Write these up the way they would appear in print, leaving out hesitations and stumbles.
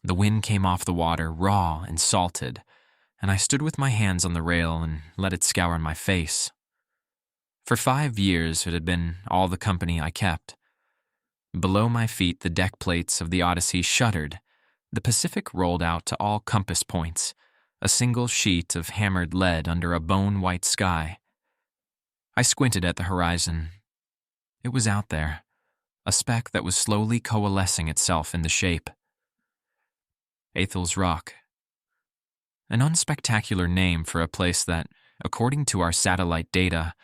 The wind came off the water, raw and salted, and I stood with my hands on the rail and let it scour my face. For 5 years, it had been all the company I kept. Below my feet, the deck plates of the Odyssey shuddered. The Pacific rolled out to all compass points, a single sheet of hammered lead under a bone-white sky. I squinted at the horizon. It was out there, a speck that was slowly coalescing itself into shape. Athel's Rock. An unspectacular name for a place that, according to our satellite data,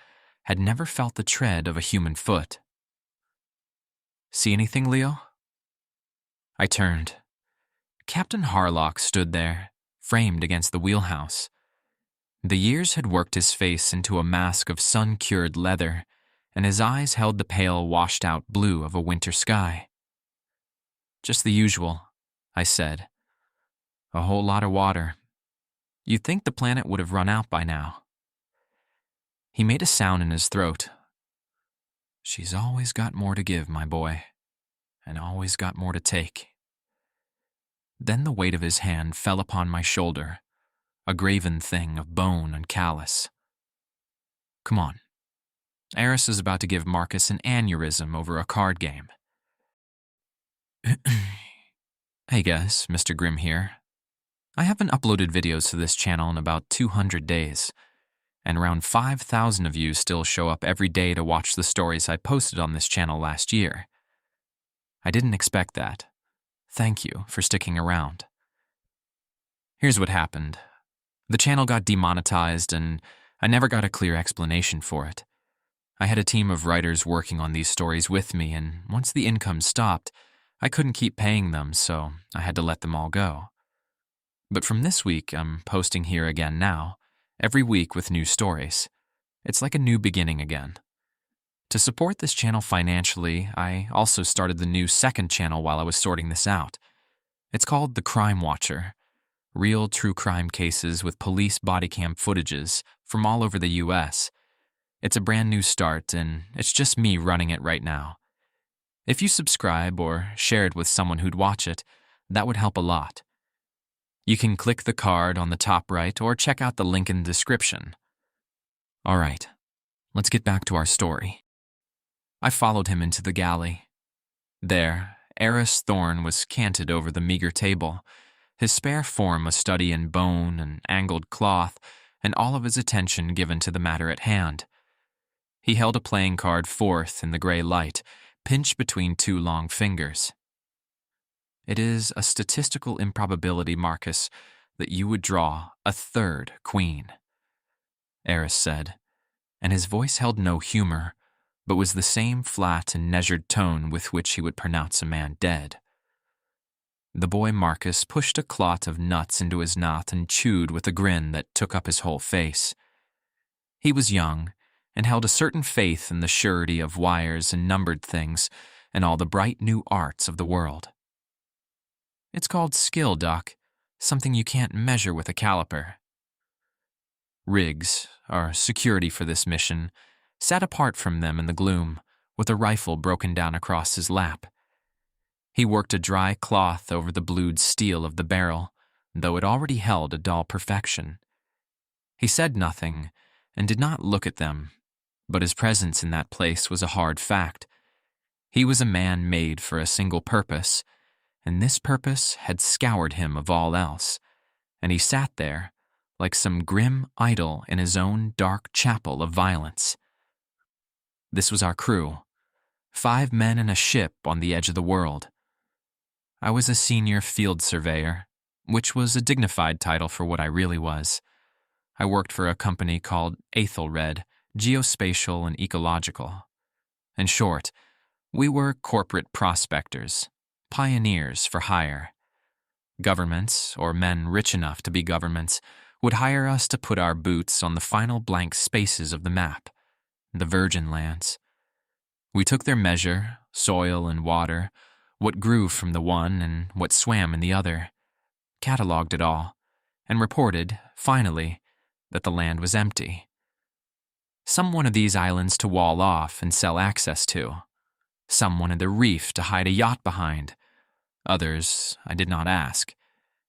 had never felt the tread of a human foot. See anything, Leo? I turned. Captain Harlock stood there, framed against the wheelhouse. The years had worked his face into a mask of sun-cured leather, and his eyes held the pale, washed-out blue of a winter sky. Just the usual, I said. A whole lot of water. You'd think the planet would have run out by now. He made a sound in his throat. She's always got more to give, my boy, and always got more to take. Then the weight of his hand fell upon my shoulder, a graven thing of bone and callus. Come on. Eris is about to give Marcus an aneurysm over a card game. Hey guys, Mr. Grimm here. I haven't uploaded videos to this channel in about 200 days, and around 5,000 of you still show up every day to watch the stories I posted on this channel last year. I didn't expect that. Thank you for sticking around. Here's what happened. The channel got demonetized, and I never got a clear explanation for it. I had a team of writers working on these stories with me, and once the income stopped, I couldn't keep paying them, so I had to let them all go. But from this week, I'm posting here again now, every week with new stories. It's like a new beginning again. To support this channel financially, I also started the new second channel while I was sorting this out. It's called The Crime Watcher. Real true crime cases with police body cam footages from all over the US. It's a brand new start, and it's just me running it right now. If you subscribe or share it with someone who'd watch it, that would help a lot. You can click the card on the top right or check out the link in the description. All right, let's get back to our story. I followed him into the galley. There, Eris Thorne was canted over the meager table, his spare form a study in bone and angled cloth, and all of his attention given to the matter at hand. He held a playing card forth in the gray light, pinched between two long fingers. It is a statistical improbability, Marcus, that you would draw a third queen, Eris said, and his voice held no humor, but was the same flat and measured tone with which he would pronounce a man dead. The boy Marcus pushed a clot of nuts into his knot and chewed with a grin that took up his whole face. He was young, and held a certain faith in the surety of wires and numbered things and all the bright new arts of the world. It's called skill, Doc, something you can't measure with a caliper. Riggs, our security for this mission, sat apart from them in the gloom, with a rifle broken down across his lap. He worked a dry cloth over the blued steel of the barrel, though it already held a dull perfection. He said nothing, and did not look at them, but his presence in that place was a hard fact. He was a man made for a single purpose, and this purpose had scoured him of all else, and he sat there like some grim idol in his own dark chapel of violence. This was our crew, 5 men in a ship on the edge of the world. I was a senior field surveyor, which was a dignified title for what I really was. I worked for a company called Aethelred, Geospatial and Ecological. In short, we were corporate prospectors, pioneers for hire. Governments, or men rich enough to be governments, would hire us to put our boots on the final blank spaces of the map, the virgin lands. We took their measure, soil and water, what grew from the one and what swam in the other, catalogued it all, and reported, finally, that the land was empty. Some wanted these islands to wall off and sell access to. Some wanted the reef to hide a yacht behind. Others I did not ask.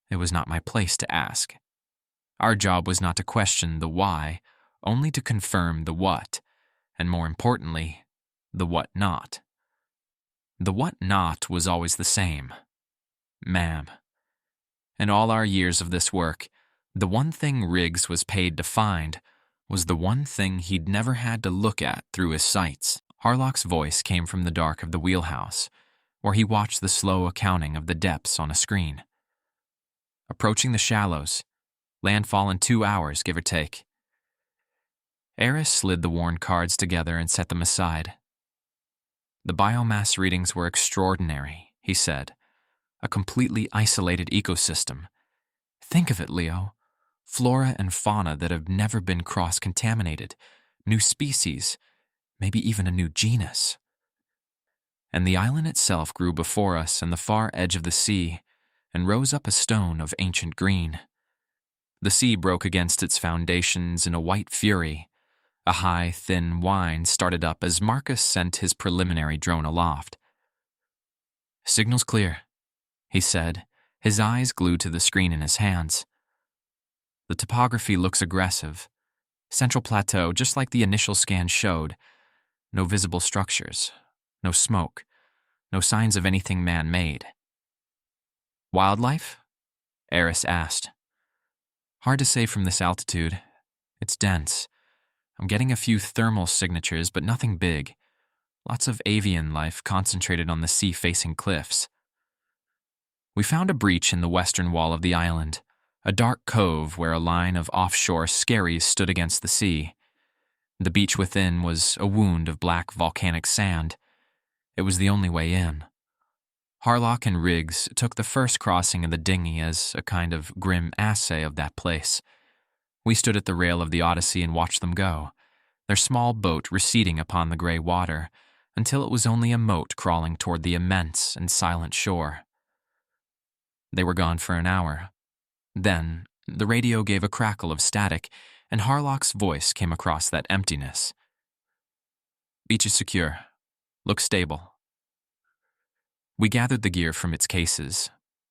It was not my place to ask. Our job was not to question the why, only to confirm the what, and more importantly, the what not. The what not was always the same. Ma'am. In all our years of this work, the one thing Riggs was paid to find was the one thing he'd never had to look at through his sights. Harlock's voice came from the dark of the wheelhouse, where he watched the slow accounting of the depths on a screen. Approaching the shallows, landfall in 2 hours, give or take. Eris slid the worn cards together and set them aside. The biomass readings were extraordinary, he said. A completely isolated ecosystem. Think of it, Leo. Flora and fauna that have never been cross-contaminated. New species, maybe even a new genus. And the island itself grew before us on the far edge of the sea and rose up a stone of ancient green. The sea broke against its foundations in a white fury. A high, thin whine started up as Marcus sent his preliminary drone aloft. "Signal's clear," he said, his eyes glued to the screen in his hands. "The topography looks aggressive. Central plateau, just like the initial scan showed. No visible structures, no smoke, no signs of anything man-made." "Wildlife?" Eris asked. "Hard to say from this altitude. It's dense. I'm getting a few thermal signatures, but nothing big. Lots of avian life concentrated on the sea-facing cliffs." We found a breach in the western wall of the island, a dark cove where a line of offshore scaries stood against the sea. The beach within was a wound of black volcanic sand. It was the only way in. Harlock and Riggs took the first crossing of the dinghy as a kind of grim assay of that place. We stood at the rail of the Odyssey and watched them go, their small boat receding upon the gray water, until it was only a mote crawling toward the immense and silent shore. They were gone for an hour. Then, the radio gave a crackle of static, and Harlock's voice came across that emptiness. "Beach is secure. Looks stable." We gathered the gear from its cases,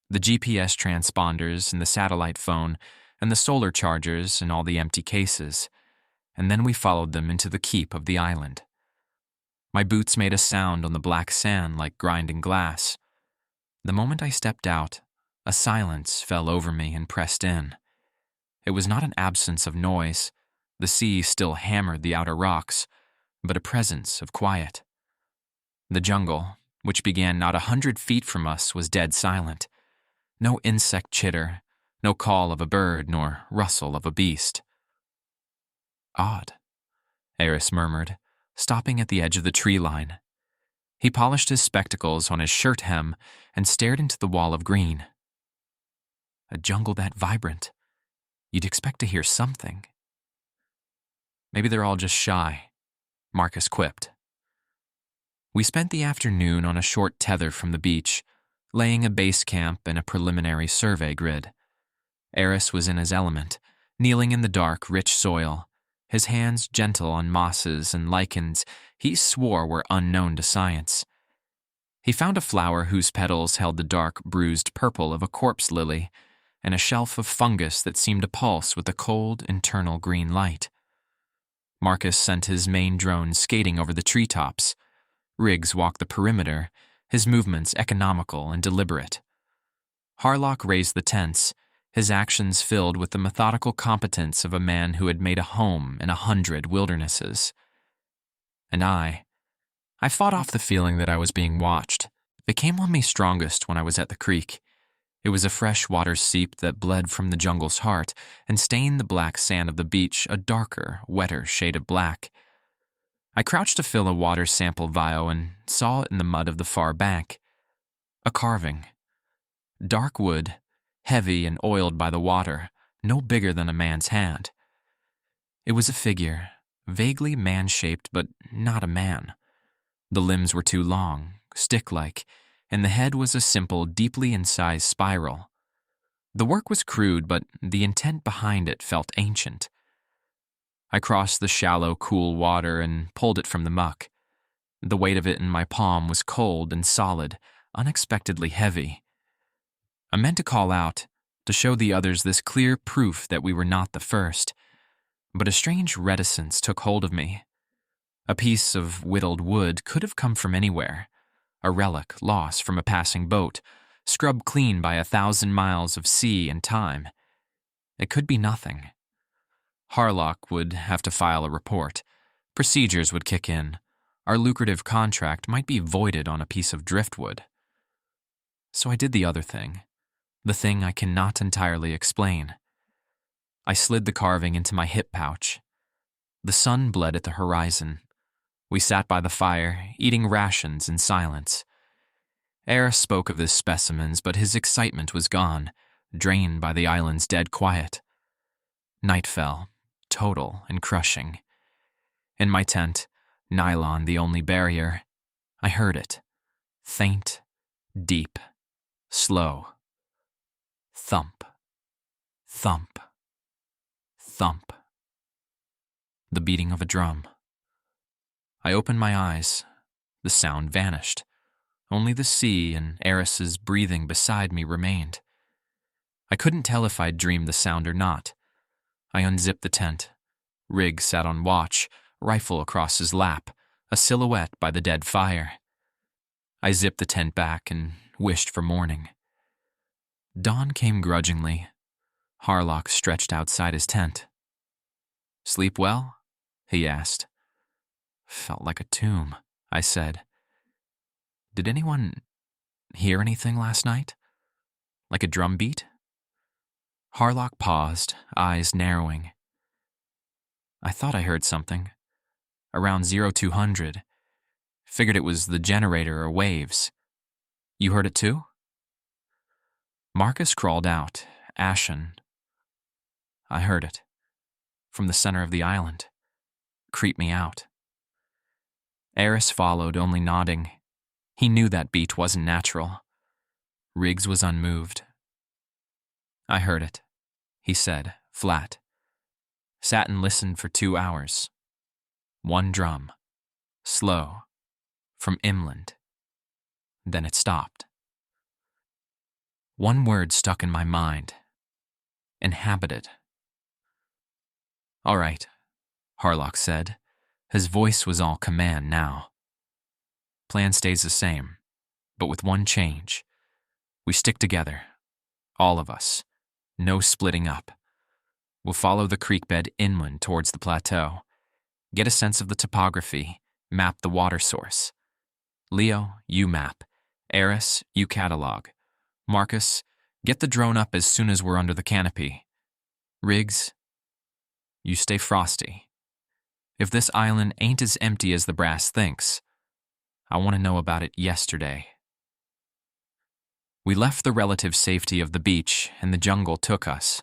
the GPS transponders and the satellite phone, and the solar chargers and all the empty cases, and then we followed them into the keep of the island. My boots made a sound on the black sand like grinding glass. The moment I stepped out, a silence fell over me and pressed in. It was not an absence of noise. The sea still hammered the outer rocks, but a presence of quiet. The jungle, which began not 100 feet from us, was dead silent. No insect chitter, no call of a bird, nor rustle of a beast. "Odd," Eris murmured, stopping at the edge of the tree line. He polished his spectacles on his shirt hem and stared into the wall of green. "A jungle that vibrant. You'd expect to hear something." "Maybe they're all just shy," Marcus quipped. We spent the afternoon on a short tether from the beach, laying a base camp and a preliminary survey grid. Eris was in his element, kneeling in the dark, rich soil, his hands gentle on mosses and lichens he swore were unknown to science. He found a flower whose petals held the dark, bruised purple of a corpse lily, and a shelf of fungus that seemed to pulse with a cold, internal green light. Marcus sent his main drone skating over the treetops. Riggs walked the perimeter, his movements economical and deliberate. Harlock raised the tents, his actions filled with the methodical competence of a man who had made a home in 100 wildernesses. And I fought off the feeling that I was being watched. It came on me strongest when I was at the creek. It was a fresh water seep that bled from the jungle's heart and stained the black sand of the beach a darker, wetter shade of black. I crouched to fill a water sample vial and saw it in the mud of the far bank. A carving. Dark wood, heavy and oiled by the water, no bigger than a man's hand. It was a figure, vaguely man-shaped but not a man. The limbs were too long, stick-like, and the head was a simple, deeply incised spiral. The work was crude, but the intent behind it felt ancient. I crossed the shallow, cool water and pulled it from the muck. The weight of it in my palm was cold and solid, unexpectedly heavy. I meant to call out, to show the others this clear proof that we were not the first, but a strange reticence took hold of me. A piece of whittled wood could have come from anywhere, a relic lost from a passing boat, scrubbed clean by 1,000 miles of sea and time. It could be nothing. Harlock would have to file a report. Procedures would kick in. Our lucrative contract might be voided on a piece of driftwood. So I did the other thing, the thing I cannot entirely explain. I slid the carving into my hip pouch. The sun bled at the horizon. We sat by the fire, eating rations in silence. Eris spoke of his specimens, but his excitement was gone, drained by the island's dead quiet. Night fell, total and crushing. In my tent, nylon the only barrier, I heard it. Faint, deep, slow. Thump, thump, thump. The beating of a drum. I opened my eyes. The sound vanished. Only the sea and Eris's breathing beside me remained. I couldn't tell if I'd dreamed the sound or not. I unzipped the tent. Riggs sat on watch, rifle across his lap, a silhouette by the dead fire. I zipped the tent back and wished for morning. Dawn came grudgingly. Harlock stretched outside his tent. "Sleep well?" he asked. "Felt like a tomb," I said. "Did anyone hear anything last night? Like a drum beat?" Harlock paused, eyes narrowing. "I thought I heard something. Around 0200. Figured it was the generator or waves. You heard it too?" Marcus crawled out, ashen. "I heard it. From the center of the island. Creeped me out." Eris followed, only nodding. He knew that beat wasn't natural. Riggs was unmoved. "I heard it," he said, flat. "Sat and listened for 2 hours. One drum. Slow. From inland. Then it stopped." One word stuck in my mind. Inhabited. "All right," Harlock said. His voice was all command now. "Plan stays the same, but with one change. We stick together. All of us. No splitting up. We'll follow the creek bed inland towards the plateau. Get a sense of the topography. Map the water source. Leo, you map. Eris, you catalog. Marcus, get the drone up as soon as we're under the canopy. Riggs, you stay frosty. If this island ain't as empty as the brass thinks, I want to know about it yesterday." We left the relative safety of the beach, and the jungle took us.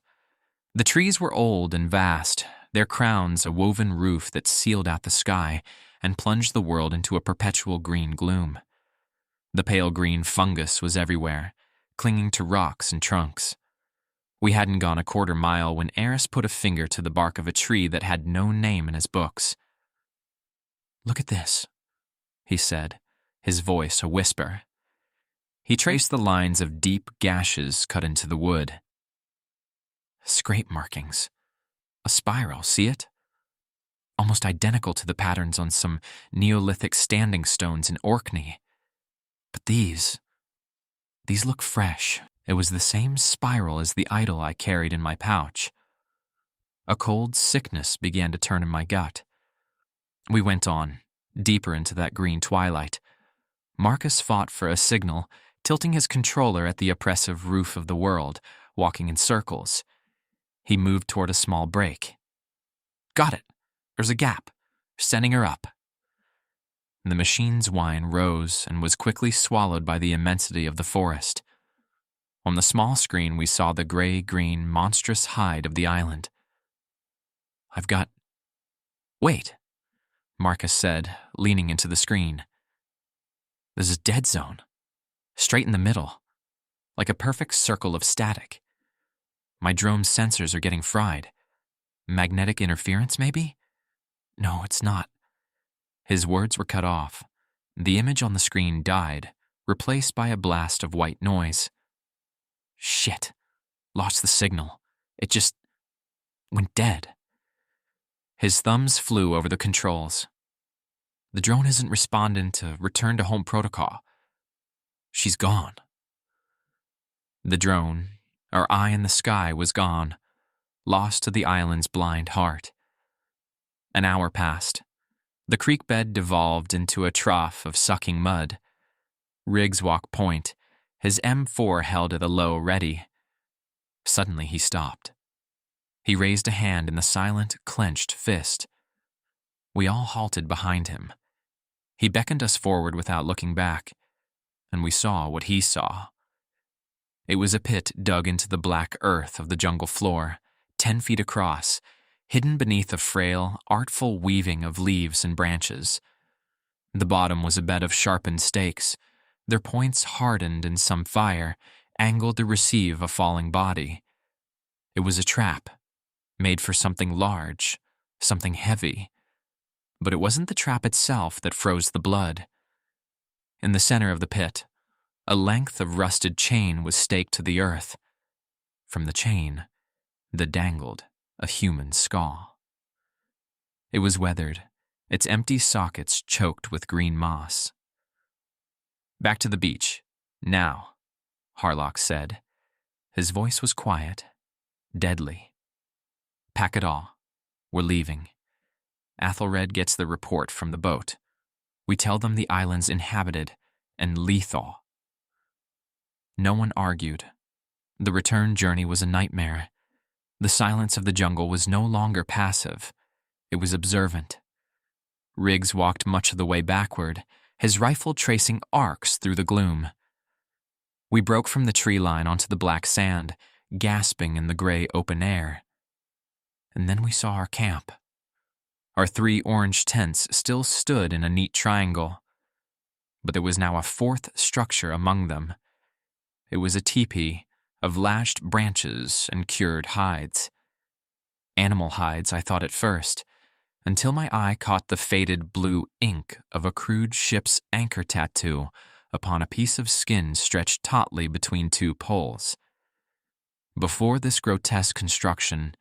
The trees were old and vast, their crowns a woven roof that sealed out the sky and plunged the world into a perpetual green gloom. The pale green fungus was everywhere, clinging to rocks and trunks. We hadn't gone a quarter mile when Eris put a finger to the bark of a tree that had no name in his books. "Look at this," he said, his voice a whisper. He traced the lines of deep gashes cut into the wood. "Scrape markings. A spiral, see it? Almost identical to the patterns on some Neolithic standing stones in Orkney. But these look fresh. It was the same spiral as the idol I carried in my pouch." A cold sickness began to turn in my gut. We went on, deeper into that green twilight. Marcus fought for a signal, tilting his controller at the oppressive roof of the world, walking in circles. He moved toward a small break. "Got it. There's a gap. Sending her up." The machine's whine rose and was quickly swallowed by the immensity of the forest. On the small screen, we saw the gray-green, monstrous hide of the island. "I've got—" "Wait," Marcus said, leaning into the screen. "There's a dead zone. Straight in the middle. Like a perfect circle of static. My drone's sensors are getting fried. Magnetic interference, maybe? No, it's not." His words were cut off. The image on the screen died, replaced by a blast of white noise. Shit. Lost the signal. It just went dead. His thumbs flew over the controls. The drone isn't responding to return to home protocol. She's gone. The drone, our eye in the sky, was gone, lost to the island's blind heart. An hour passed. The creek bed devolved into a trough of sucking mud. Riggs walked point, his M4 held at a low ready. Suddenly he stopped. He raised a hand in the silent, clenched fist. We all halted behind him. He beckoned us forward without looking back, and we saw what he saw. It was a pit dug into the black earth of the jungle floor, 10 feet across, hidden beneath a frail, artful weaving of leaves and branches. The bottom was a bed of sharpened stakes, their points hardened in some fire, angled to receive a falling body. It was a trap, made for something large, something heavy. But it wasn't the trap itself that froze the blood. In the center of the pit, a length of rusted chain was staked to the earth. From the chain, there dangled a human skull. It was weathered, its empty sockets choked with green moss. "Back to the beach, now," Harlock said. His voice was quiet, deadly. "Pack it all. We're leaving. Athelred gets the report from the boat. We tell them the island's inhabited and lethal." No one argued. The return journey was a nightmare. The silence of the jungle was no longer passive. It was observant. Riggs walked much of the way backward, his rifle tracing arcs through the gloom. We broke from the tree line onto the black sand, gasping in the gray open air. And then we saw our camp. Our 3 orange tents still stood in a neat triangle, but there was now a 4th structure among them. It was a teepee of lashed branches and cured hides. Animal hides, I thought at first, until my eye caught the faded blue ink of a crude ship's anchor tattoo upon a piece of skin stretched tautly between 2 poles. Before this grotesque construction,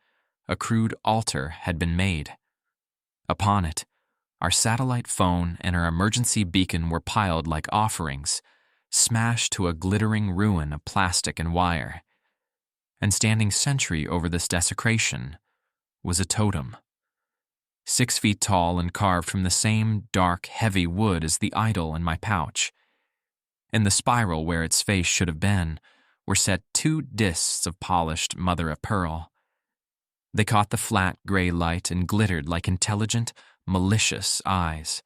a crude altar had been made. Upon it, our satellite phone and our emergency beacon were piled like offerings, smashed to a glittering ruin of plastic and wire. And standing sentry over this desecration was a totem. 6 feet tall and carved from the same dark, heavy wood as the idol in my pouch. In the spiral where its face should have been were set 2 discs of polished mother-of-pearl. They caught the flat, gray light and glittered like intelligent, malicious eyes.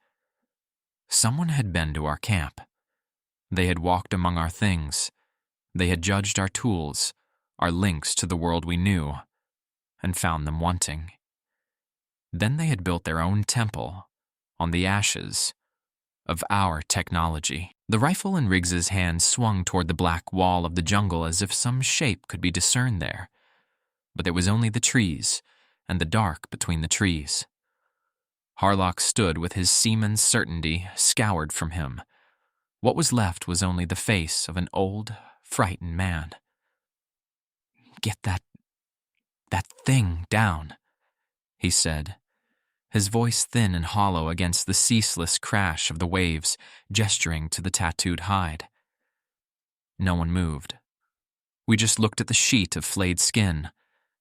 Someone had been to our camp. They had walked among our things. They had judged our tools, our links to the world we knew, and found them wanting. Then they had built their own temple on the ashes of our technology. The rifle in Riggs's hand swung toward the black wall of the jungle as if some shape could be discerned there. But there was only the trees and the dark between the trees. Harlock stood with his seaman's certainty scoured from him. What was left was only the face of an old, frightened man. "Get that thing down," he said, his voice thin and hollow against the ceaseless crash of the waves, gesturing to the tattooed hide. No one moved. We just looked at the sheet of flayed skin,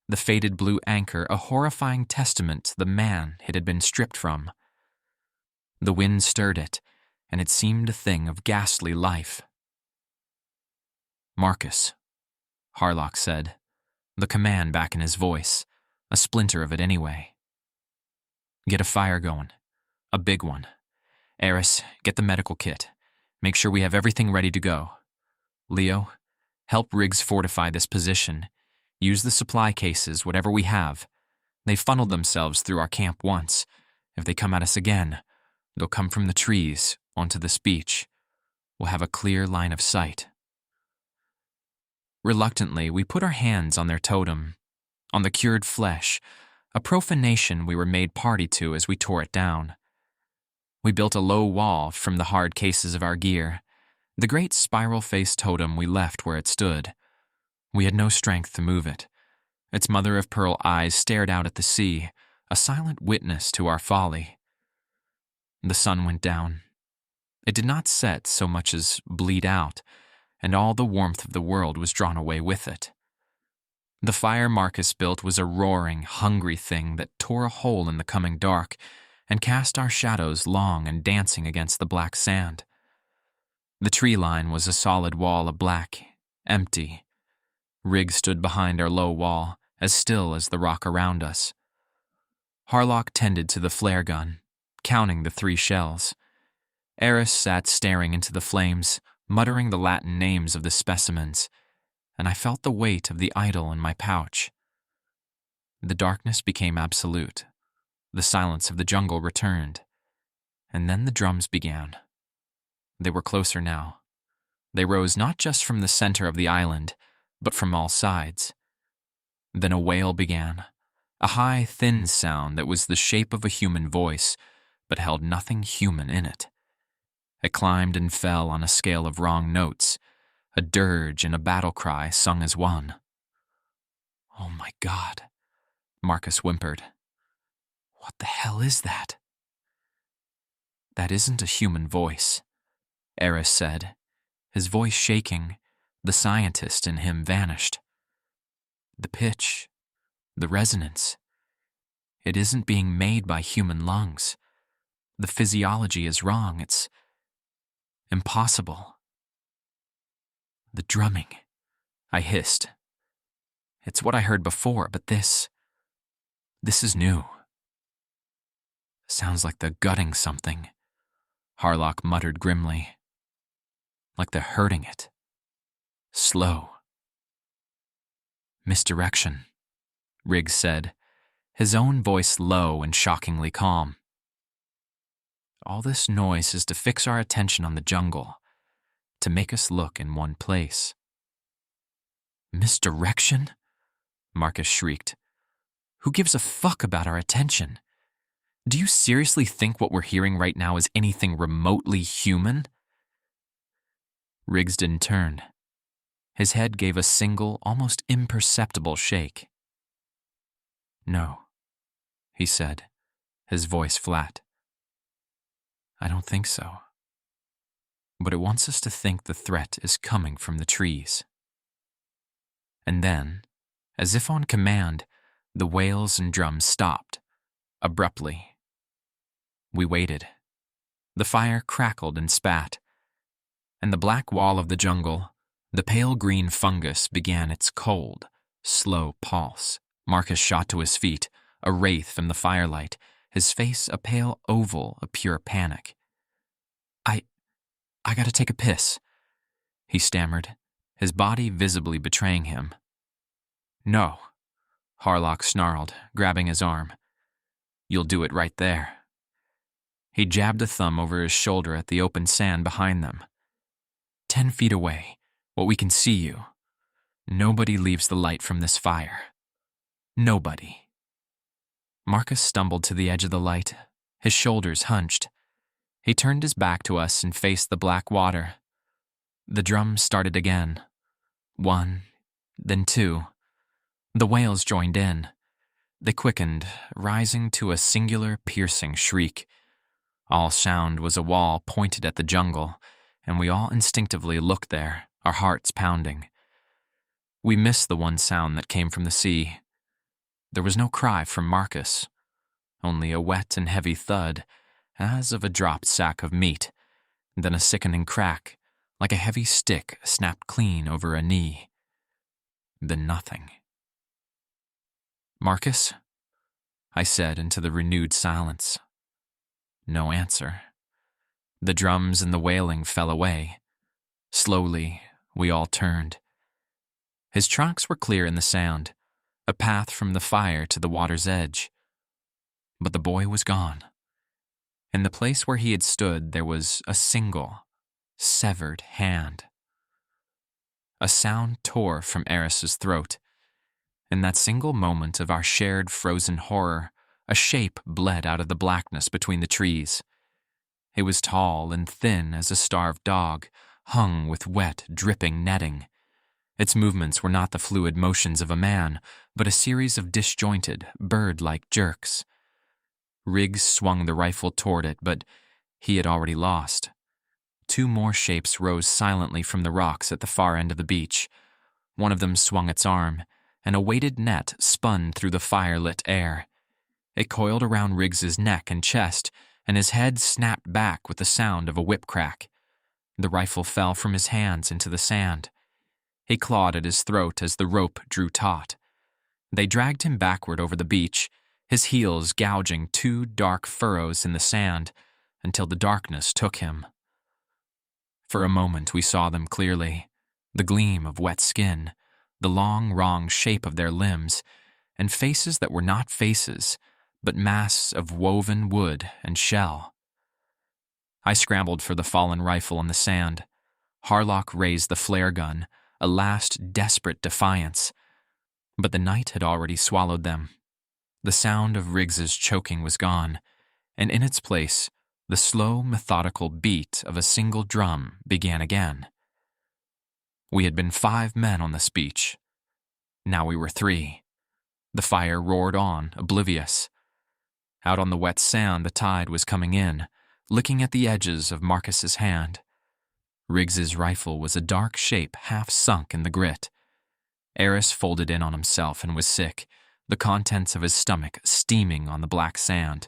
the faded blue anchor a horrifying testament to the man it had been stripped from. The wind stirred it, and it seemed a thing of ghastly life. "Marcus," Harlock said, the command back in his voice, a splinter of it anyway. "Get a fire going, a big one. Eris, get the medical kit. Make sure we have everything ready to go. Leo, help Riggs fortify this position. Use the supply cases, whatever we have. They funneled themselves through our camp once. If they come at us again, they'll come from the trees onto this beach. We'll have a clear line of sight." Reluctantly, we put our hands on their totem, on the cured flesh, a profanation we were made party to as we tore it down. We built a low wall from the hard cases of our gear. The great spiral-faced totem we left where it stood. We had no strength to move it. Its mother-of-pearl eyes stared out at the sea, a silent witness to our folly. The sun went down. It did not set so much as bleed out, and all the warmth of the world was drawn away with it. The fire Marcus built was a roaring, hungry thing that tore a hole in the coming dark and cast our shadows long and dancing against the black sand. The tree line was a solid wall of black, empty. Riggs stood behind our low wall, as still as the rock around us. Harlock tended to the flare gun, counting the 3 shells. Eris sat staring into the flames, muttering the Latin names of the specimens, and I felt the weight of the idol in my pouch. The darkness became absolute. The silence of the jungle returned. And then the drums began. They were closer now. They rose not just from the center of the island, but from all sides. Then a wail began, a high, thin sound that was the shape of a human voice, but held nothing human in it. It climbed and fell on a scale of wrong notes, a dirge and a battle cry sung as one. "Oh my God," Marcus whimpered. "What the hell is that?" "That isn't a human voice," Eris said. His voice shaking, the scientist in him vanished. "The pitch, the resonance, it isn't being made by human lungs. The physiology is wrong. It's impossible." "The drumming," I hissed. "It's what I heard before, but this is new." "Sounds like they're gutting something," Harlock muttered grimly. "Like they're hurting it. Slow." "Misdirection," Riggs said, his own voice low and shockingly calm. "All this noise is to fix our attention on the jungle, to make us look in one place." "Misdirection?" Marcus shrieked. "Who gives a fuck about our attention? Do you seriously think what we're hearing right now is anything remotely human?" Riggs didn't turn. His head gave a single, almost imperceptible shake. "No," he said, his voice flat. "I don't think so. But it wants us to think the threat is coming from the trees." And then, as if on command, the wails and drums stopped, abruptly. We waited. The fire crackled and spat, and the black wall of the jungle, the pale green fungus, began its cold, slow pulse. Marcus shot to his feet, a wraith from the firelight, his face a pale oval of pure panic. I gotta take a piss," he stammered, his body visibly betraying him. "No," Harlock snarled, grabbing his arm. "You'll do it right there." He jabbed a thumb over his shoulder at the open sand behind them. 10 feet away, where we can see you. Nobody leaves the light from this fire. Nobody." Marcus stumbled to the edge of the light, his shoulders hunched. He turned his back to us and faced the black water. The drums started again. 1, then 2. The wails joined in. They quickened, rising to a singular, piercing shriek. All sound was a wall pointed at the jungle, and we all instinctively looked there, our hearts pounding. We missed the one sound that came from the sea. There was no cry from Marcus, only a wet and heavy thud, as of a dropped sack of meat, then a sickening crack, like a heavy stick snapped clean over a knee. Then nothing. "Marcus?" I said into the renewed silence. No answer. The drums and the wailing fell away. Slowly, we all turned. His tracks were clear in the sand, a path from the fire to the water's edge. But the boy was gone. In the place where he had stood, there was a single, severed hand. A sound tore from Eris's throat. In that single moment of our shared frozen horror, a shape bled out of the blackness between the trees. It was tall and thin as a starved dog, hung with wet, dripping netting. Its movements were not the fluid motions of a man, but a series of disjointed, bird-like jerks. Riggs swung the rifle toward it, but he had already lost. Two more shapes rose silently from the rocks at the far end of the beach. One of them swung its arm, and a weighted net spun through the fire-lit air. It coiled around Riggs's neck and chest, and his head snapped back with the sound of a whip crack. The rifle fell from his hands into the sand. He clawed at his throat as the rope drew taut. They dragged him backward over the beach, his heels gouging two dark furrows in the sand, until the darkness took him. For a moment we saw them clearly, the gleam of wet skin, the long, wrong shape of their limbs, and faces that were not faces, but masks of woven wood and shell. I scrambled for the fallen rifle in the sand. Harlock raised the flare gun, a last desperate defiance. But the night had already swallowed them. The sound of Riggs's choking was gone, and in its place, the slow, methodical beat of a single drum began again. We had been 5 men on this beach. Now we were 3. The fire roared on, oblivious. Out on the wet sand, the tide was coming in, licking at the edges of Marcus's hand. Riggs's rifle was a dark shape half sunk in the grit. Eris folded in on himself and was sick, the contents of his stomach steaming on the black sand.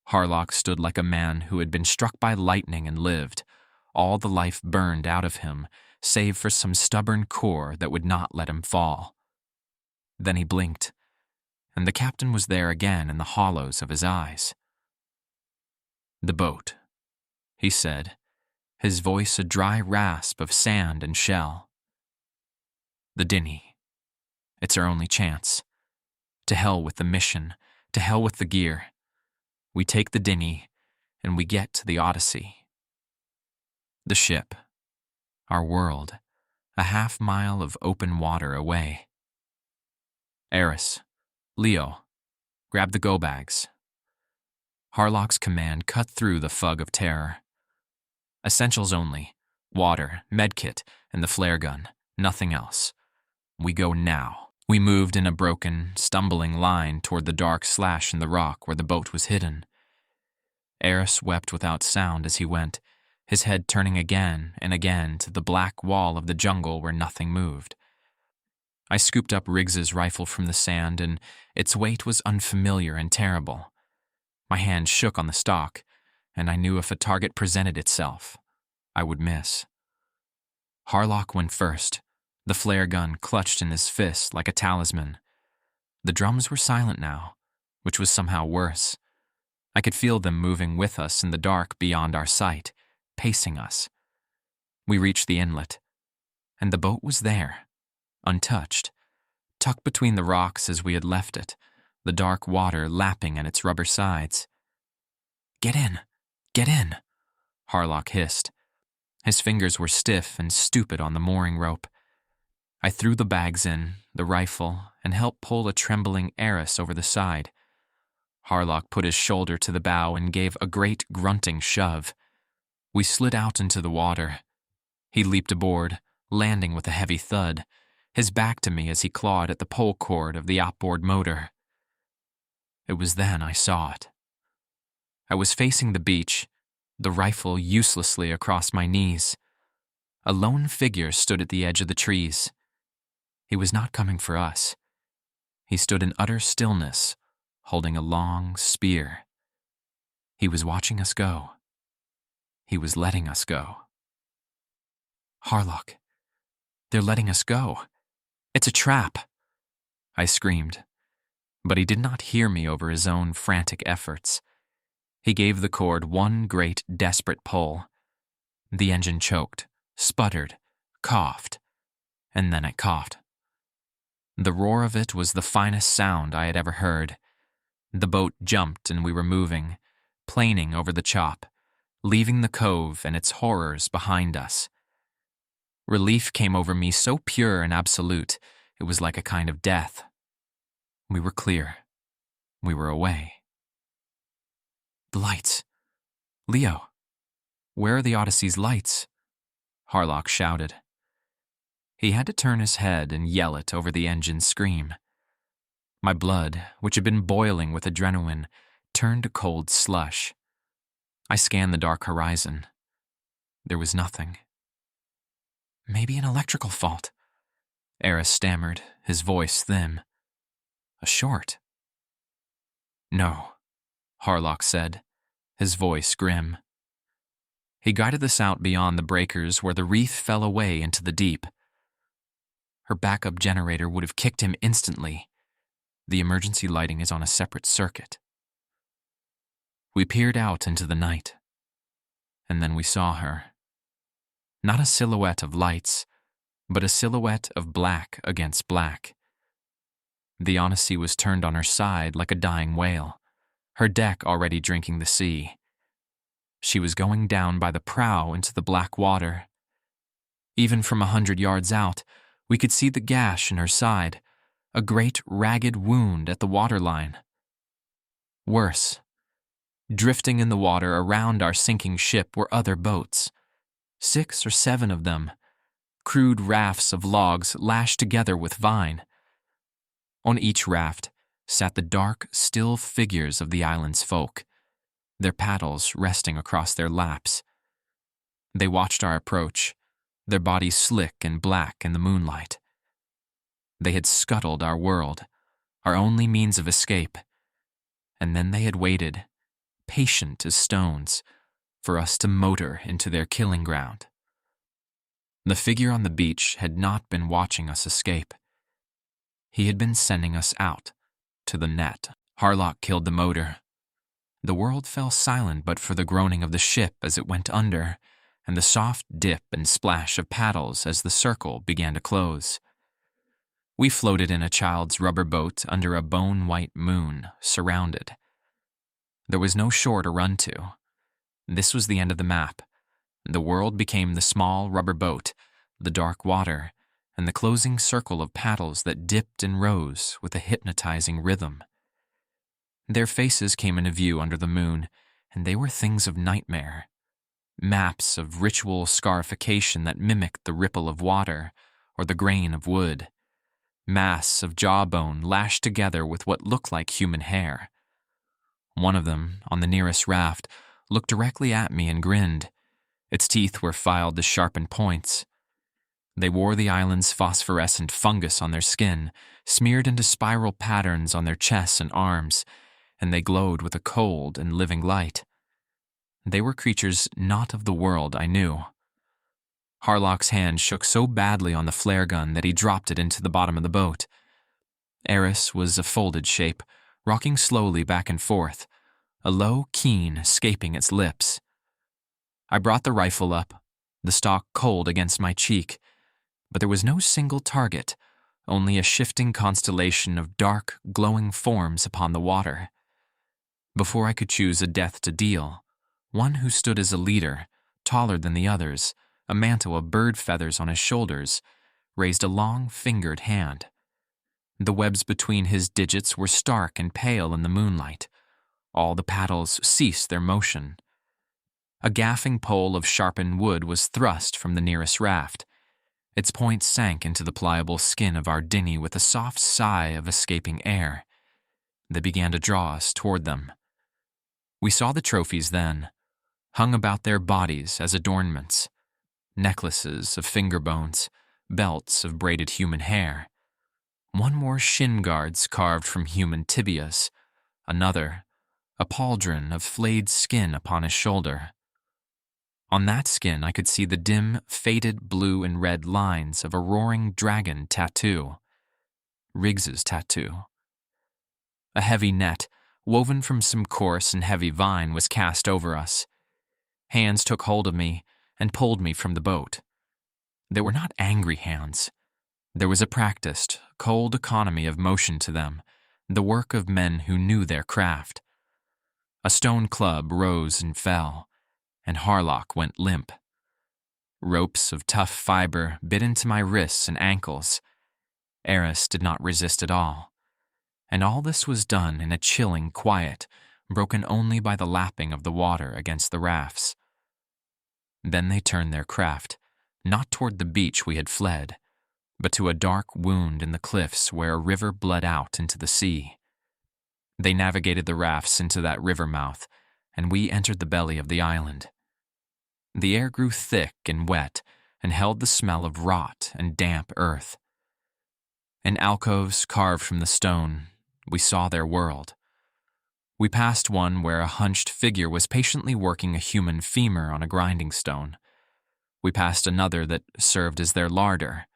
Harlock stood like a man who had been struck by lightning and lived, all the life burned out of him, save for some stubborn core that would not let him fall. Then he blinked, and the captain was there again in the hollows of his eyes. "The boat," he said, his voice a dry rasp of sand and shell. "The dinghy. It's our only chance. To hell with the mission, to hell with the gear. We take the dinghy, and we get to the Odyssey. The ship. Our world. A half-mile of open water away. Eris, Leo, grab the go-bags." Harlock's command cut through the fog of terror. "Essentials only. Water, medkit, and the flare gun. Nothing else. We go now." We moved in a broken, stumbling line toward the dark slash in the rock where the boat was hidden. Eris wept without sound as he went, his head turning again and again to the black wall of the jungle where nothing moved. I scooped up Riggs's rifle from the sand, and its weight was unfamiliar and terrible. My hand shook on the stock, and I knew if a target presented itself, I would miss. Harlock went first, the flare gun clutched in his fist like a talisman. The drums were silent now, which was somehow worse. I could feel them moving with us in the dark beyond our sight, pacing us. We reached the inlet, and the boat was there, untouched, tucked between the rocks as we had left it, the dark water lapping at its rubber sides. Get in! Get in!" Harlock hissed. His fingers were stiff and stupid on the mooring rope. I threw the bags in, the rifle, and helped pull a trembling Eris over the side. Harlock put his shoulder to the bow and gave a great grunting shove. We slid out into the water. He leaped aboard, landing with a heavy thud, his back to me as he clawed at the pole cord of the outboard motor. It was then I saw it. I was facing the beach, the rifle uselessly across my knees. A lone figure stood at the edge of the trees. He was not coming for us. He stood in utter stillness, holding a long spear. He was watching us go. He was letting us go. "Harlock, they're letting us go. It's a trap," I screamed. But he did not hear me over his own frantic efforts. He gave the cord one great, desperate pull. The engine choked, sputtered, coughed, and then it coughed. The roar of it was the finest sound I had ever heard. The boat jumped and we were moving, planing over the chop, leaving the cove and its horrors behind us. Relief came over me so pure and absolute, it was like a kind of death. We were clear. We were away. "The lights. Leo, where are the Odyssey's lights?" Harlock shouted. He had to turn his head and yell it over the engine's scream. My blood, which had been boiling with adrenaline, turned to cold slush. I scanned the dark horizon. There was nothing. Maybe an electrical fault, Eris stammered, his voice thin. A short. No, Harlock said, his voice grim. He guided us out beyond the breakers where the reef fell away into the deep. Her backup generator would have kicked him instantly. The emergency lighting is on a separate circuit. We peered out into the night, and then we saw her. Not a silhouette of lights, but a silhouette of black against black. The Odyssey was turned on her side like a dying whale, her deck already drinking the sea. She was going down by the prow into the black water. Even from 100 yards out, we could see the gash in her side, a great ragged wound at the waterline. Worse, drifting in the water around our sinking ship were other boats, 6 or 7 of them, crude rafts of logs lashed together with vine. On each raft sat the dark, still figures of the island's folk, their paddles resting across their laps. They watched our approach, their bodies slick and black in the moonlight. They had scuttled our world, our only means of escape, and then they had waited, patient as stones, for us to motor into their killing ground. The figure on the beach had not been watching us escape. He had been sending us out, to the net. Harlock killed the motor. The world fell silent but for the groaning of the ship as it went under, and the soft dip and splash of paddles as the circle began to close. We floated in a child's rubber boat under a bone-white moon, surrounded. There was no shore to run to. This was the end of the map. The world became the small rubber boat, the dark water, and the closing circle of paddles that dipped and rose with a hypnotizing rhythm. Their faces came into view under the moon, and they were things of nightmare. Maps of ritual scarification that mimicked the ripple of water or the grain of wood. Mass of jawbone lashed together with what looked like human hair. One of them, on the nearest raft, looked directly at me and grinned. Its teeth were filed to sharpened points. They wore the island's phosphorescent fungus on their skin, smeared into spiral patterns on their chests and arms, and they glowed with a cold and living light. They were creatures not of the world I knew. Harlock's hand shook so badly on the flare gun that he dropped it into the bottom of the boat. Eris was a folded shape, rocking slowly back and forth, a low keen escaping its lips. I brought the rifle up, the stock cold against my cheek, but there was no single target, only a shifting constellation of dark, glowing forms upon the water. Before I could choose a death to deal, one who stood as a leader, taller than the others, a mantle of bird feathers on his shoulders, raised a long-fingered hand. The webs between his digits were stark and pale in the moonlight. All the paddles ceased their motion. A gaffing pole of sharpened wood was thrust from the nearest raft. Its point sank into the pliable skin of our dinghy with a soft sigh of escaping air. They began to draw us toward them. We saw the trophies then, hung about their bodies as adornments. Necklaces of finger bones, belts of braided human hair. One wore shin guards carved from human tibias, another, a pauldron of flayed skin upon his shoulder. On that skin I could see the dim, faded blue and red lines of a roaring dragon tattoo. Riggs's tattoo. A heavy net, woven from some coarse and heavy vine, was cast over us. Hands took hold of me and pulled me from the boat. They were not angry hands. There was a practiced, cold economy of motion to them, the work of men who knew their craft. A stone club rose and fell, and Harlock went limp. Ropes of tough fiber bit into my wrists and ankles. Eris did not resist at all. And all this was done in a chilling quiet, broken only by the lapping of the water against the rafts. Then they turned their craft, not toward the beach we had fled, but to a dark wound in the cliffs where a river bled out into the sea. They navigated the rafts into that river mouth, and we entered the belly of the island. The air grew thick and wet and held the smell of rot and damp earth. In alcoves carved from the stone, we saw their world. We passed one where a hunched figure was patiently working a human femur on a grinding stone. We passed another that served as their larder.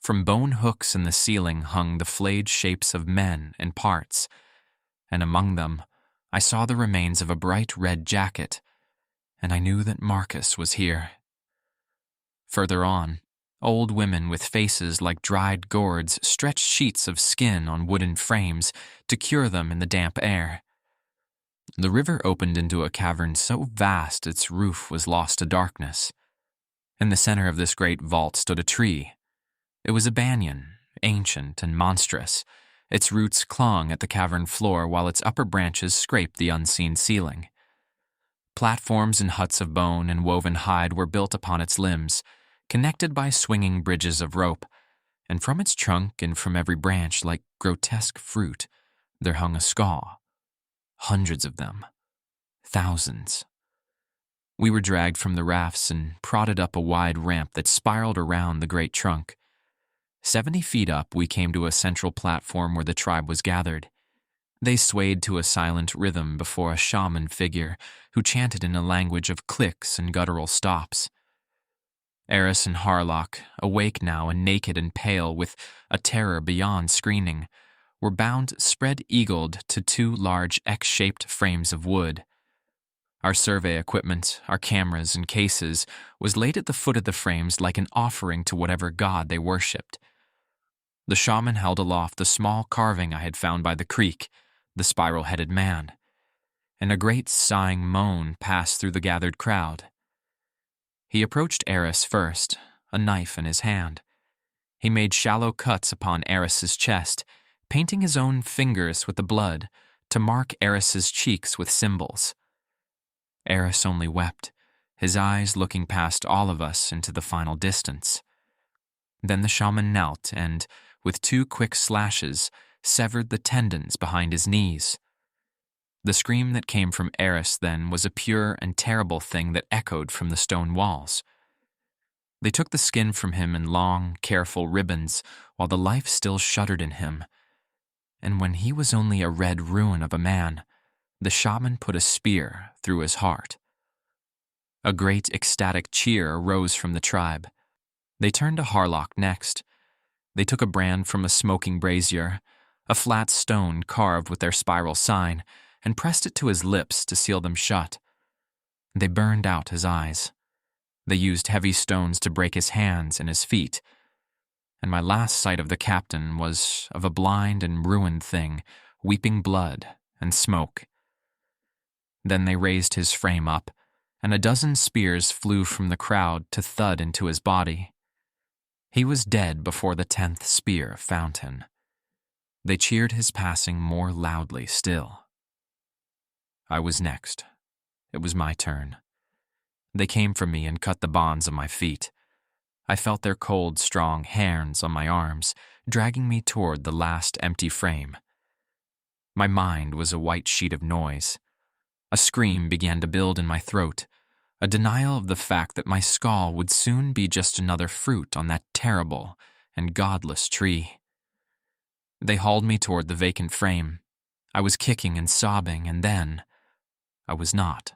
From bone hooks in the ceiling hung the flayed shapes of men and parts, and among them I saw the remains of a bright red jacket, and I knew that Marcus was here. Further on, old women with faces like dried gourds stretched sheets of skin on wooden frames to cure them in the damp air. The river opened into a cavern so vast its roof was lost to darkness. In the center of this great vault stood a tree. It was a banyan, ancient and monstrous. Its roots clung at the cavern floor while its upper branches scraped the unseen ceiling. Platforms and huts of bone and woven hide were built upon its limbs, connected by swinging bridges of rope, and from its trunk and from every branch, like grotesque fruit, there hung a skaw. Hundreds of them. Thousands. We were dragged from the rafts and prodded up a wide ramp that spiraled around the great trunk. 70 feet up, we came to a central platform where the tribe was gathered. They swayed to a silent rhythm before a shaman figure who chanted in a language of clicks and guttural stops. Eris and Harlock, awake now and naked and pale with a terror beyond screening, were bound spread-eagled to 2 large X-shaped frames of wood. Our survey equipment, our cameras and cases, was laid at the foot of the frames like an offering to whatever god they worshipped. The shaman held aloft the small carving I had found by the creek, the spiral-headed man, and a great sighing moan passed through the gathered crowd. He approached Eris first, a knife in his hand. He made shallow cuts upon Eris's chest, painting his own fingers with the blood to mark Eris's cheeks with symbols. Eris only wept, his eyes looking past all of us into the final distance. Then the shaman knelt and, with 2 quick slashes, severed the tendons behind his knees. The scream that came from Eris then was a pure and terrible thing that echoed from the stone walls. They took the skin from him in long, careful ribbons while the life still shuddered in him. And when he was only a red ruin of a man, the shaman put a spear through his heart. A great ecstatic cheer arose from the tribe. They turned to Harlock next. They took a brand from a smoking brazier, a flat stone carved with their spiral sign, and pressed it to his lips to seal them shut. They burned out his eyes. They used heavy stones to break his hands and his feet. And my last sight of the captain was of a blind and ruined thing, weeping blood and smoke. Then they raised his frame up, and a dozen spears flew from the crowd to thud into his body. He was dead before the 10th spear found him. They cheered his passing more loudly still. I was next. It was my turn. They came for me and cut the bonds of my feet. I felt their cold, strong hands on my arms, dragging me toward the last empty frame. My mind was a white sheet of noise. A scream began to build in my throat, a denial of the fact that my skull would soon be just another fruit on that terrible and godless tree. They hauled me toward the vacant frame. I was kicking and sobbing, and then I was not.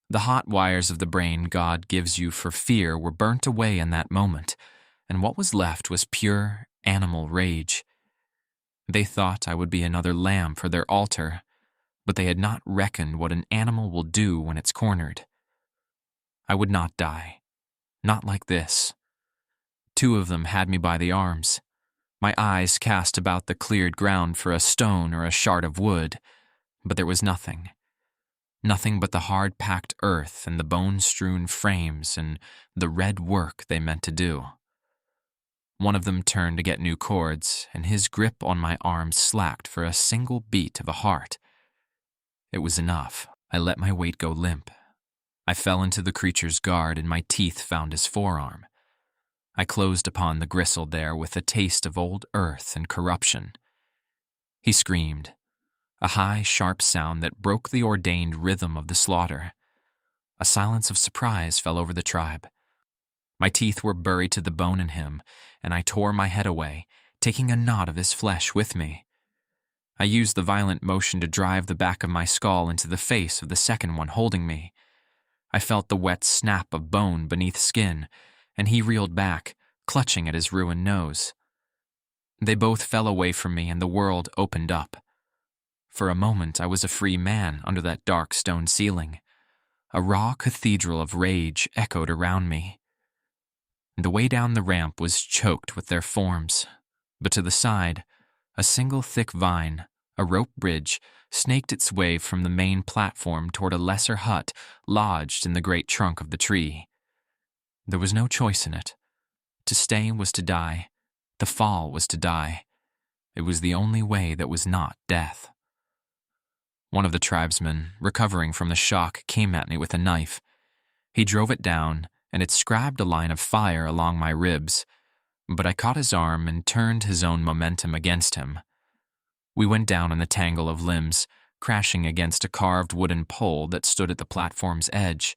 The hot wires of the brain God gives you for fear were burnt away in that moment, and what was left was pure animal rage. They thought I would be another lamb for their altar, but they had not reckoned what an animal will do when it's cornered. I would not die. Not like this. 2 of them had me by the arms. My eyes cast about the cleared ground for a stone or a shard of wood, but there was nothing. Nothing but the hard-packed earth and the bone-strewn frames and the red work they meant to do. One of them turned to get new cords, and his grip on my arm slacked for a single beat of a heart. It was enough. I let my weight go limp. I fell into the creature's guard, and my teeth found his forearm. I closed upon the gristle there with a taste of old earth and corruption. He screamed, a high, sharp sound that broke the ordained rhythm of the slaughter. A silence of surprise fell over the tribe. My teeth were buried to the bone in him, and I tore my head away, taking a knot of his flesh with me. I used the violent motion to drive the back of my skull into the face of the second one holding me. I felt the wet snap of bone beneath skin, and he reeled back, clutching at his ruined nose. They both fell away from me, and the world opened up. For a moment, I was a free man under that dark stone ceiling. A raw cathedral of rage echoed around me. The way down the ramp was choked with their forms, but to the side, a single thick vine, a rope bridge, snaked its way from the main platform toward a lesser hut lodged in the great trunk of the tree. There was no choice in it. To stay was to die. To fall was to die. It was the only way that was not death. One of the tribesmen, recovering from the shock, came at me with a knife. He drove it down, and it scribed a line of fire along my ribs, but I caught his arm and turned his own momentum against him. We went down in the tangle of limbs, crashing against a carved wooden pole that stood at the platform's edge.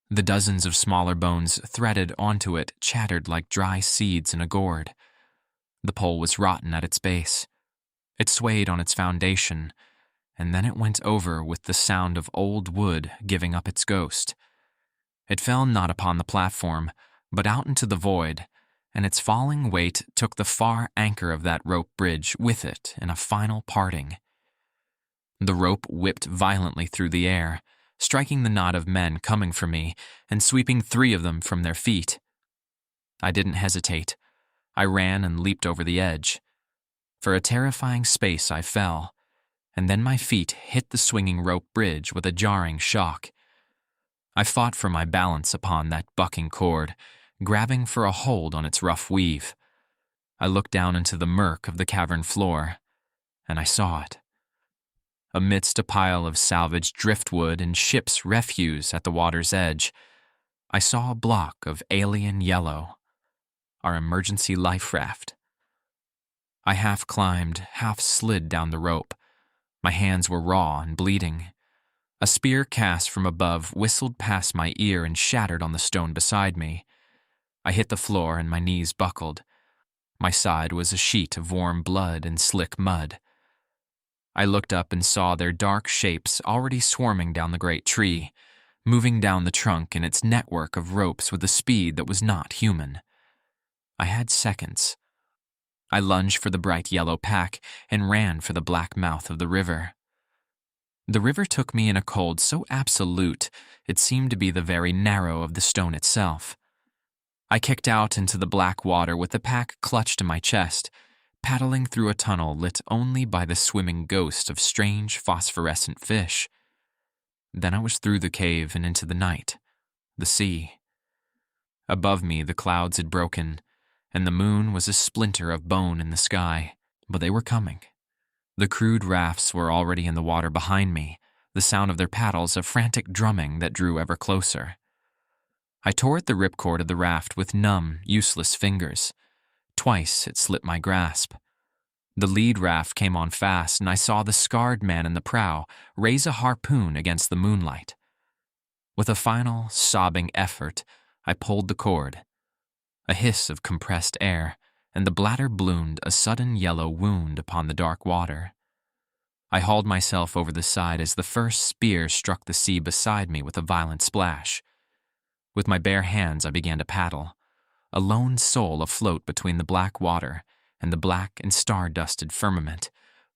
The dozens of smaller bones threaded onto it chattered like dry seeds in a gourd. The pole was rotten at its base. It swayed on its foundation, and then it went over with the sound of old wood giving up its ghost. It fell not upon the platform, but out into the void, and its falling weight took the far anchor of that rope bridge with it in a final parting. The rope whipped violently through the air, striking the knot of men coming for me and sweeping 3 of them from their feet. I didn't hesitate. I ran and leaped over the edge. For a terrifying space I fell, and then my feet hit the swinging rope bridge with a jarring shock. I fought for my balance upon that bucking cord, grabbing for a hold on its rough weave. I looked down into the murk of the cavern floor, and I saw it. Amidst a pile of salvaged driftwood and ship's refuse at the water's edge, I saw a block of alien yellow, our emergency life raft. I half climbed, half slid down the rope. My hands were raw and bleeding. A spear cast from above whistled past my ear and shattered on the stone beside me. I hit the floor and my knees buckled. My side was a sheet of warm blood and slick mud. I looked up and saw their dark shapes already swarming down the great tree, moving down the trunk in its network of ropes with a speed that was not human. I had seconds. I lunged for the bright yellow pack and ran for the black mouth of the river. The river took me in a cold so absolute it seemed to be the very narrow of the stone itself. I kicked out into the black water with the pack clutched to my chest, paddling through a tunnel lit only by the swimming ghost of strange phosphorescent fish. Then I was through the cave and into the night, the sea. Above me the clouds had broken, and the moon was a splinter of bone in the sky, but they were coming. The crude rafts were already in the water behind me, the sound of their paddles a frantic drumming that drew ever closer. I tore at the ripcord of the raft with numb, useless fingers. Twice it slipped my grasp. The lead raft came on fast, and I saw the scarred man in the prow raise a harpoon against the moonlight. With a final, sobbing effort, I pulled the cord. A hiss of compressed air, and the bladder bloomed a sudden yellow wound upon the dark water. I hauled myself over the side as the first spear struck the sea beside me with a violent splash. With my bare hands I began to paddle, a lone soul afloat between the black water and the black and star-dusted firmament,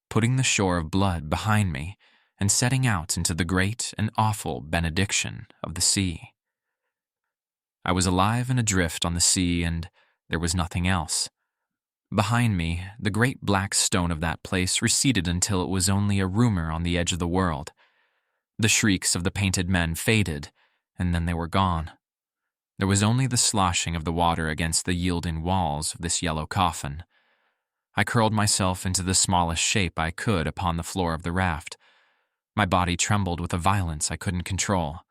putting the shore of blood behind me and setting out into the great and awful benediction of the sea. I was alive and adrift on the sea, and there was nothing else. Behind me, the great black stone of that place receded until it was only a rumor on the edge of the world. The shrieks of the painted men faded, and then they were gone. There was only the sloshing of the water against the yielding walls of this yellow coffin. I curled myself into the smallest shape I could upon the floor of the raft. My body trembled with a violence I couldn't control.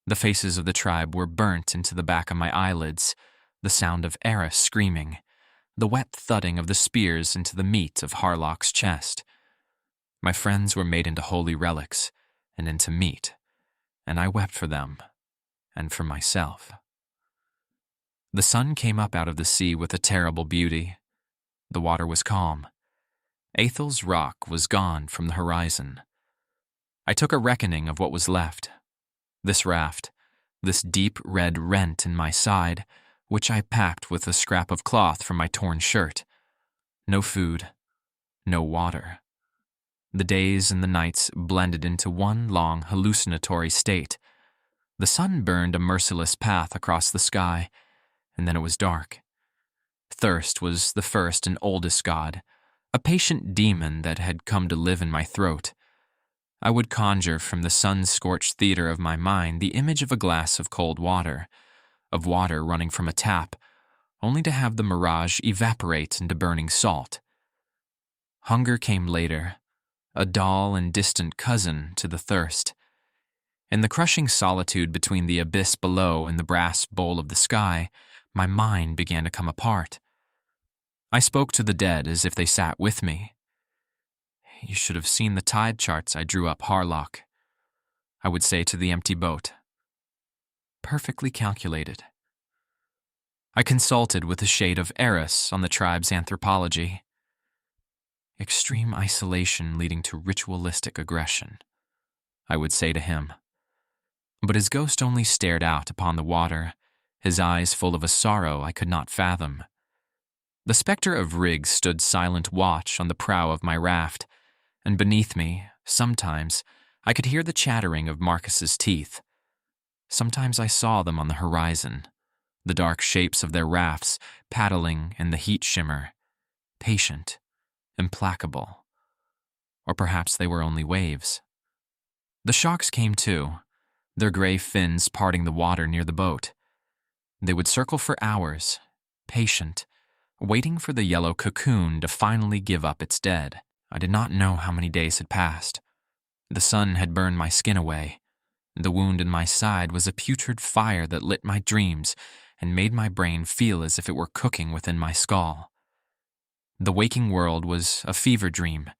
The faces of the tribe were burnt into the back of my eyelids, the sound of Eris screaming, the wet thudding of the spears into the meat of Harlock's chest. My friends were made into holy relics and into meat, and I wept for them and for myself. The sun came up out of the sea with a terrible beauty. The water was calm. Athel's rock was gone from the horizon. I took a reckoning of what was left. This raft, this deep red rent in my side, which I packed with a scrap of cloth from my torn shirt. No food, no water. The days and the nights blended into one long hallucinatory state. The sun burned a merciless path across the sky, and then it was dark. Thirst was the first and oldest god, a patient demon that had come to live in my throat. I would conjure from the sun-scorched theater of my mind the image of a glass of cold water, of water running from a tap, only to have the mirage evaporate into burning salt. Hunger came later, a dull and distant cousin to the thirst. In the crushing solitude between the abyss below and the brass bowl of the sky, my mind began to come apart. I spoke to the dead as if they sat with me. You should have seen the tide charts I drew up Harlock, I would say to the empty boat. Perfectly calculated. I consulted with a shade of Eris on the tribe's anthropology. Extreme isolation leading to ritualistic aggression, I would say to him. But his ghost only stared out upon the water, his eyes full of a sorrow I could not fathom. The specter of Riggs stood silent watch on the prow of my raft, and beneath me, sometimes, I could hear the chattering of Marcus's teeth. Sometimes I saw them on the horizon, the dark shapes of their rafts paddling in the heat shimmer, patient, implacable. Or perhaps they were only waves. The sharks came too, their gray fins parting the water near the boat. They would circle for hours, patient, waiting for the yellow cocoon to finally give up its dead. I did not know how many days had passed. The sun had burned my skin away. The wound in my side was a putrid fire that lit my dreams and made my brain feel as if it were cooking within my skull. The waking world was a fever dream,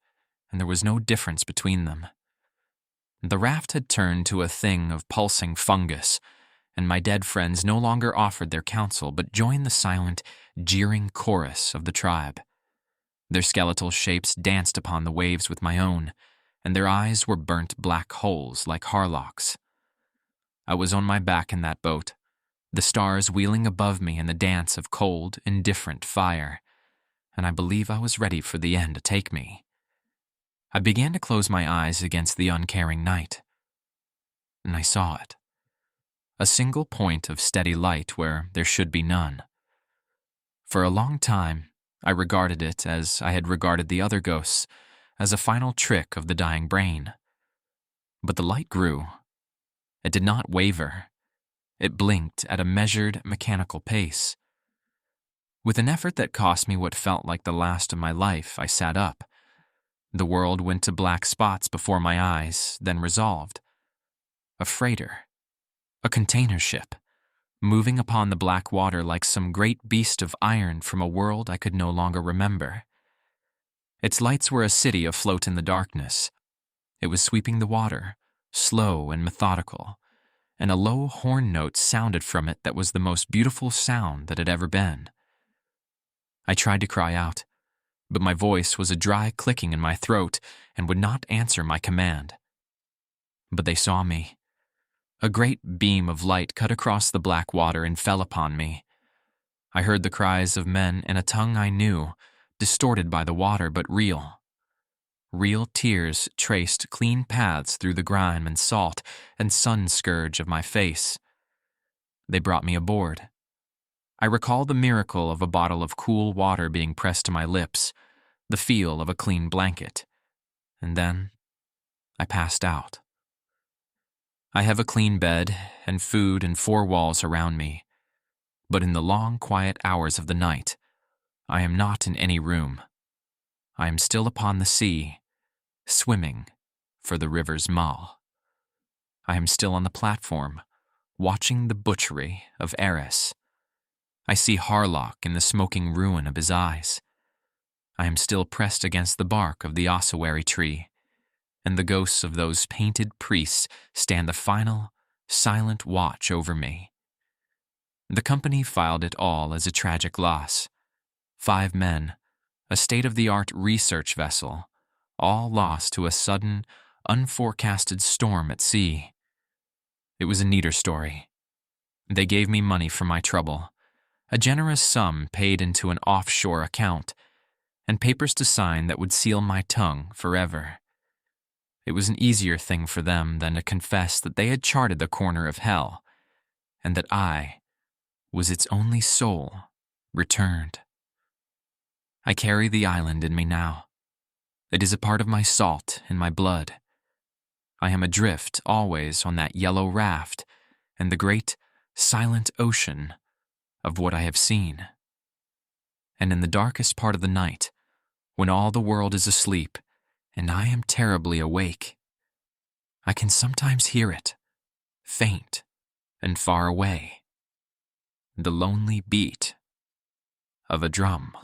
and there was no difference between them. The raft had turned to a thing of pulsing fungus, and my dead friends no longer offered their counsel but joined the silent, jeering chorus of the tribe. Their skeletal shapes danced upon the waves with my own, and their eyes were burnt black holes like Harlock's. I was on my back in that boat, the stars wheeling above me in the dance of cold, indifferent fire, and I believe I was ready for the end to take me. I began to close my eyes against the uncaring night, and I saw it. A single point of steady light where there should be none. For a long time, I regarded it as I had regarded the other ghosts, as a final trick of the dying brain. But the light grew. It did not waver. It blinked at a measured, mechanical pace. With an effort that cost me what felt like the last of my life, I sat up. The world went to black spots before my eyes, then resolved. A freighter. A container ship. Moving upon the black water like some great beast of iron from a world I could no longer remember. Its lights were a city afloat in the darkness. It was sweeping the water, slow and methodical, and a low horn note sounded from it that was the most beautiful sound that had ever been. I tried to cry out, but my voice was a dry clicking in my throat and would not answer my command. But they saw me. A great beam of light cut across the black water and fell upon me. I heard the cries of men in a tongue I knew, distorted by the water but real. Real tears traced clean paths through the grime and salt and sun-scourge of my face. They brought me aboard. I recall the miracle of a bottle of cool water being pressed to my lips, the feel of a clean blanket, and then I passed out. I have a clean bed and food and 4 walls around me, but in the long, quiet hours of the night, I am not in any room. I am still upon the sea, swimming for the river's maw. I am still on the platform, watching the butchery of Eris. I see Harlock in the smoking ruin of his eyes. I am still pressed against the bark of the ossuary tree, and the ghosts of those painted priests stand the final, silent watch over me. The company filed it all as a tragic loss. 5 men, a state-of-the-art research vessel, all lost to a sudden, unforecasted storm at sea. It was a neater story. They gave me money for my trouble, a generous sum paid into an offshore account, and papers to sign that would seal my tongue forever. It was an easier thing for them than to confess that they had charted the corner of hell, and that I was its only soul returned. I carry the island in me now. It is a part of my salt and my blood. I am adrift always on that yellow raft and the great, silent ocean of what I have seen. And in the darkest part of the night, when all the world is asleep and I am terribly awake, I can sometimes hear it, faint and far away, the lonely beat of a drum.